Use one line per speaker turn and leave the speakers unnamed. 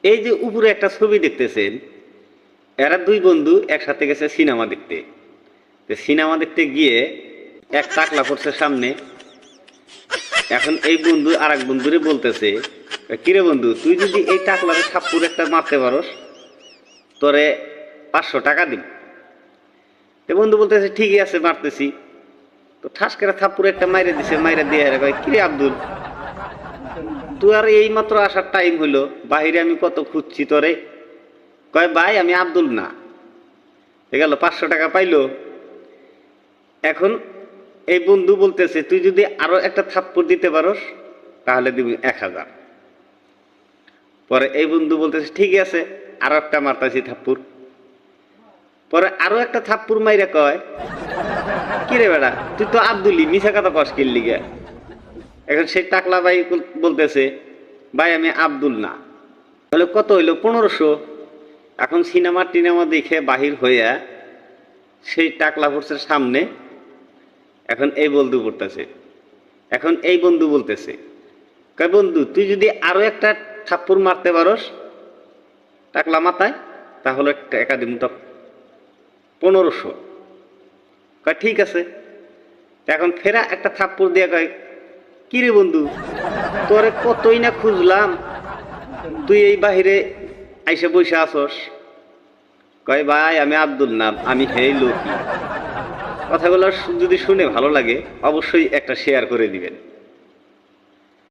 এই যে উপরে একটা ছবি দেখতেছেন, এরা দুই বন্ধু একসাথে গেছে সিনেমা দেখতে। সিনেমা দেখতে গিয়ে এক টাকলা পড়ছে সামনে। এখন এই বন্ধু আর এক বন্ধুরে বলতেছে, কিরে বন্ধু, তুই যদি এই টাকলারে থাপ্পড় একটা মারতে পারস তোরে 500 টাকা দিন। তো বন্ধু বলতেছে ঠিকই আছে, মারতেছি। তো ঠাস করে থাপ্পড় একটা মাইরে দিছে, মাইরে দিয়ে কয়, কিরে আব্দুল, তুই আর এই মাত্র আসার টাইম হইলো, বাহিরে আমি কত খুঁজছি তোরে। কয় ভাই আমি আব্দুল না। গেল 500 টাকা পাইলো। এখন এই বন্ধু বলতেছে তুই যদি আরো একটা থাপ্পড় দিতে পারস তাহলে দিবি 1000। পরে এই বন্ধু বলতেছে ঠিক আছে, আরো একটা মারতাছি থাপ্পড়। পরে আরো একটা থাপ্পড় মাইরা কয়, কিরে বেড়া, তুই তো আব্দুলি, মিছা কথা কস কির লিগে। এখন সেই টাকলা ভাই বলতেছে ভাই আমি আব্দুল না। তাহলে কত হইলো? 1500। এখন সিনেমা টিনেমা দেখে বাহির হইয়া সেই টাকলা ফোর্সের সামনে এখন এই বন্ধু পড়তেছে। এখন এই বন্ধু বলতেছে, কয় বন্ধু তুই যদি আরো একটা থাপ্পড় মারতে পারস টাকলা মাথায় তাহলে টাকা দিব তো 1500। কয় ঠিক আছে। এখন ফেরা একটা থাপ্পড় দিয়ে কয়, কিরে বন্ধু, তোরে কতই না খুঁজলাম, তুই এই বাহিরে আইসে বসে আসস। কয় ভাই আমি আব্দুল না, আমি হেই লোকি। কথাগুলো যদি শুনে ভালো লাগে অবশ্যই একটা শেয়ার করে দিবেন।